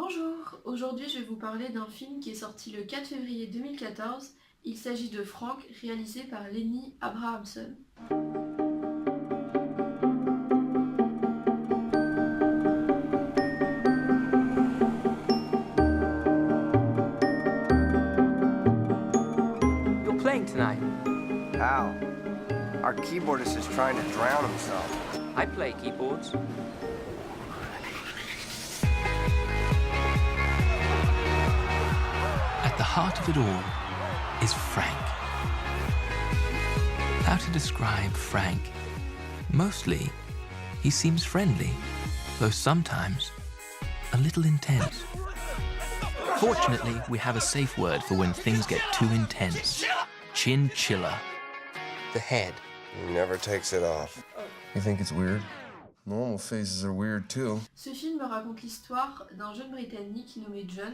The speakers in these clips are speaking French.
Bonjour, aujourd'hui je vais vous parler d'un film qui est sorti le 4 février 2014. Il s'agit de Frank, réalisé par Lenny Abrahamson. You're playing tonight. Al, our keyboardist is trying to drown himself. I play keyboards. At the heart of it all is Frank. How to describe Frank? Mostly, he seems friendly, though sometimes a little intense. Fortunately, we have a safe word for when things get too intense. Chinchilla. The head. He never takes it off. You think it's weird? Normal faces are weird too. Ce film raconte l'histoire d'un jeune Britannique nommé John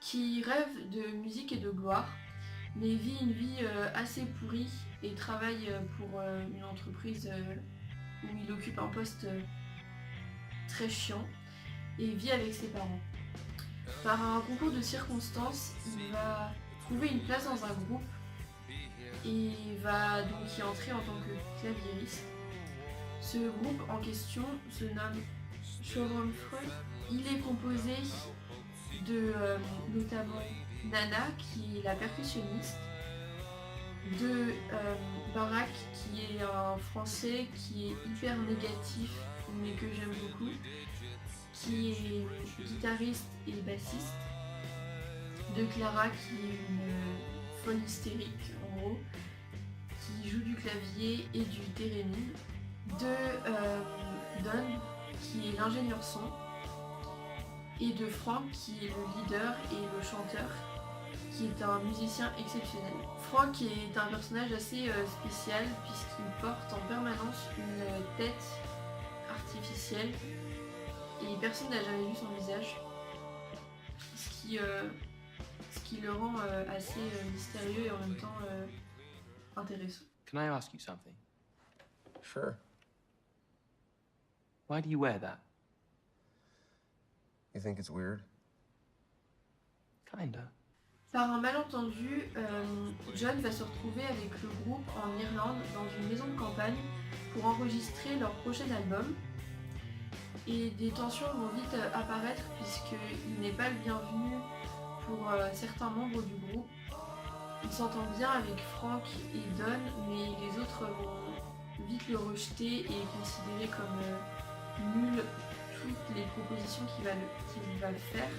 qui rêve de musique et de gloire, mais vit une vie assez pourrie et travaille pour une entreprise où il occupe un poste très chiant et vit avec ses parents. Par un concours de circonstances, il va trouver une place dans un groupe et va donc y entrer en tant que claviériste. Ce groupe en question se nomme Schadenfreude. Il est composé de notamment Nana qui est la percussionniste, de Barack qui est un français qui est hyper négatif mais que j'aime beaucoup, qui est guitariste et bassiste, de Clara qui est une folle hystérique en gros, qui joue du clavier et du thérémine, de Don qui est l'ingénieur son, et de Frank qui est le leader et le chanteur, qui est un musicien exceptionnel. Frank est un personnage assez spécial puisqu'il porte en permanence une tête artificielle et personne n'a jamais vu son visage, ce qui le rend assez mystérieux et en même temps intéressant. Can I ask you something? Sure. Why do you wear that? You think it's weird? Kinda. Par un malentendu, John va se retrouver avec le groupe en Irlande dans une maison de campagne pour enregistrer leur prochain album. Et des tensions vont vite apparaître puisqu'il n'est pas le bienvenu pour certains membres du groupe. Il s'entend bien avec Frank et Don, mais les autres vont vite le rejeter et considérer comme nul toutes les propositions qu'il va faire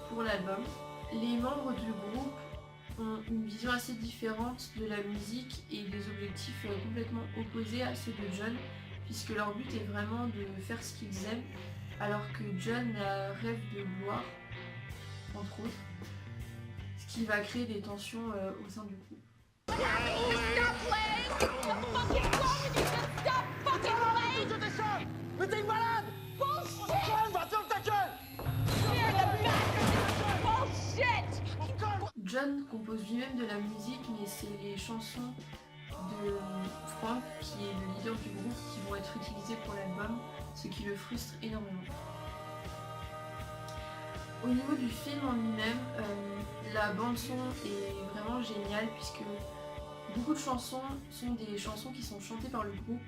pour l'album. Les membres du groupe ont une vision assez différente de la musique et des objectifs complètement opposés à ceux de John, puisque leur but est vraiment de faire ce qu'ils aiment, alors que John rêve de gloire, entre autres, ce qui va créer des tensions au sein du groupe. John compose lui-même de la musique, mais c'est les chansons de Frank, qui est le leader du groupe, qui vont être utilisées pour l'album, ce qui le frustre énormément. Au niveau du film en lui-même, la bande-son est vraiment géniale puisque beaucoup de chansons sont des chansons qui sont chantées par le groupe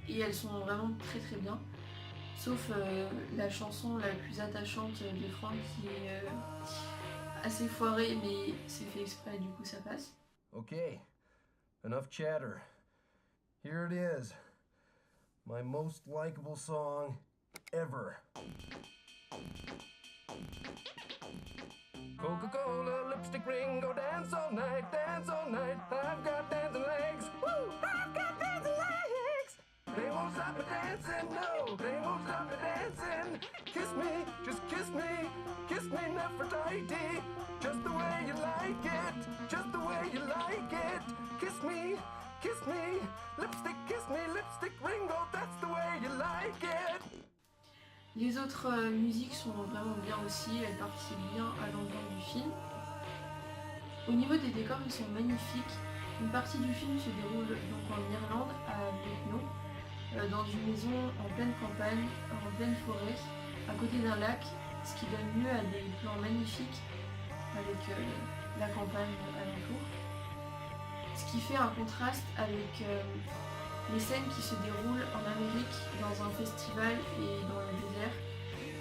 et elles sont vraiment très très bien. Sauf la chanson la plus attachante de Frank qui est assez foirée, mais c'est fait exprès, du coup ça passe. Okay, enough chatter. Here it is. My most likable song ever. Coca-Cola, lipstick ring, go dance all night, dance all night. I've got dancing legs, woo! I've got dancing legs. They won't stop me dancing, no, they won't stop me dancing. Kiss me, just kiss me Nefertiti. Just the way you like it, just the way you like it. Kiss me, lipstick ring, oh, that's the way you like it. Les autres musiques sont vraiment bien aussi, elles participent bien à l'ambiance du film. Au niveau des décors, ils sont magnifiques. Une partie du film se déroule donc en Irlande, à Gatineau, dans une maison en pleine campagne, en pleine forêt, à côté d'un lac, ce qui donne lieu à des plans magnifiques avec la campagne alentour. Ce qui fait un contraste avec les scènes qui se déroulent en Amérique dans un festival et dans le désert,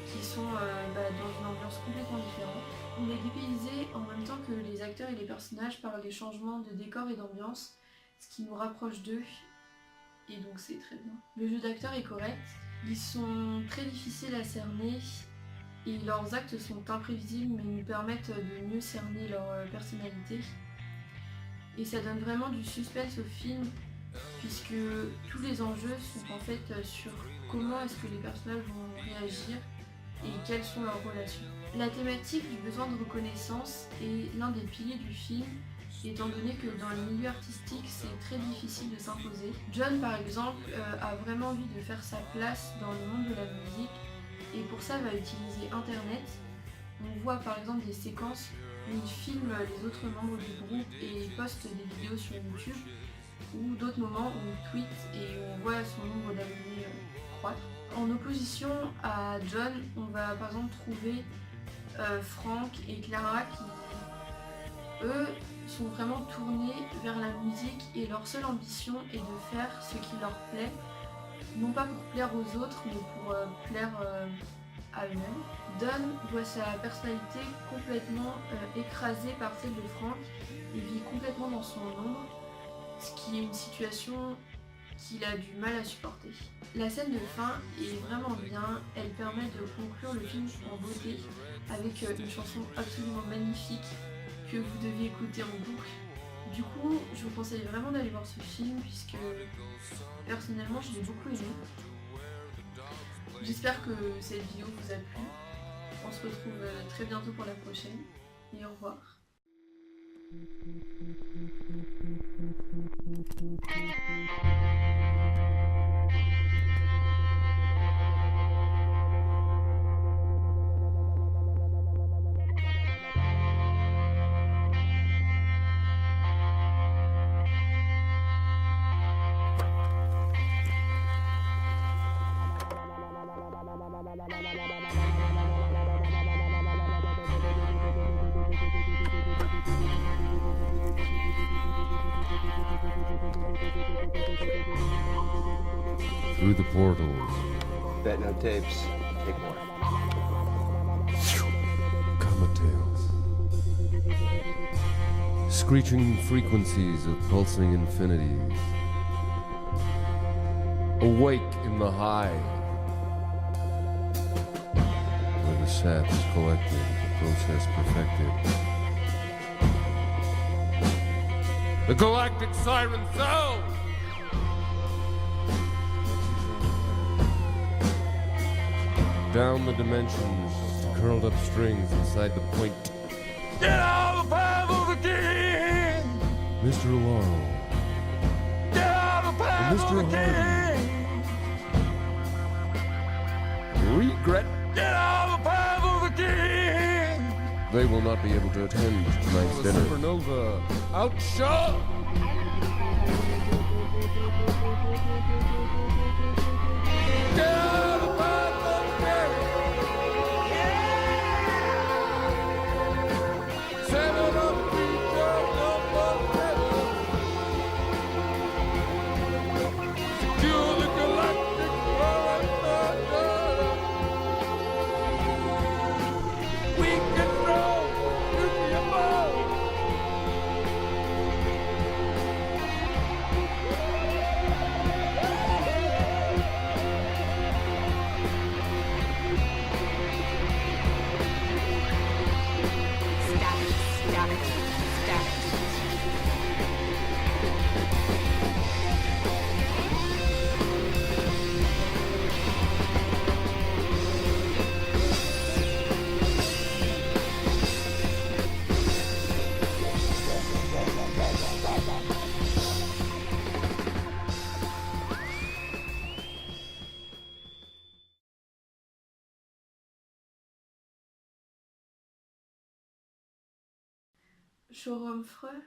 qui sont dans une ambiance complètement différente. On est dépaysé en même temps que les acteurs et les personnages par les changements de décor et d'ambiance, ce qui nous rapproche d'eux, et donc c'est très bien. Le jeu d'acteur est correct, ils sont très difficiles à cerner, et leurs actes sont imprévisibles mais nous permettent de mieux cerner leur personnalité. Et ça donne vraiment du suspense au film, puisque tous les enjeux sont en fait sur comment est-ce que les personnages vont réagir et quelles sont leurs relations. La thématique du besoin de reconnaissance est l'un des piliers du film, étant donné que dans le milieu artistique, c'est très difficile de s'imposer. John, par exemple, a vraiment envie de faire sa place dans le monde de la musique, et pour ça va utiliser Internet. On voit par exemple des séquences où il filme les autres membres du groupe et poste des vidéos sur YouTube, ou d'autres moments où il tweet et on voit son nombre d'abonnés croître. En opposition à John, on va par exemple trouver Frank et Clara qui, eux, sont vraiment tournés vers la musique et leur seule ambition est de faire ce qui leur plaît, non pas pour plaire aux autres, mais pour plaire à eux-mêmes. Don voit sa personnalité complètement écrasée par celle de Frank et vit complètement dans son ombre, ce qui est une situation qu'il a du mal à supporter. La scène de fin est vraiment bien, elle permet de conclure le film en beauté avec une chanson absolument magnifique que vous devez écouter en boucle. Du coup, je vous conseille vraiment d'aller voir ce film puisque personnellement je l'ai beaucoup aimé. J'espère que cette vidéo vous a plu. On se retrouve très bientôt pour la prochaine et au revoir. Through the portals, Bet no tapes. Take one. Comatales. Screeching frequencies of pulsing infinities. Awake in the hive, where the sap is collected, the process perfected. The galactic siren sound! Down the dimensions, curled up strings inside the point. Get out of the path of the king! Mr. Laurel. Get out of the path of the king! Regret. Get out of the path of the king! They will not be able to attend tonight's dinner. Supernova outshot! Get out of the path of the king! Seven up, creature number 7. Secure the galactic current. We control nuclear mode. Showroom Freux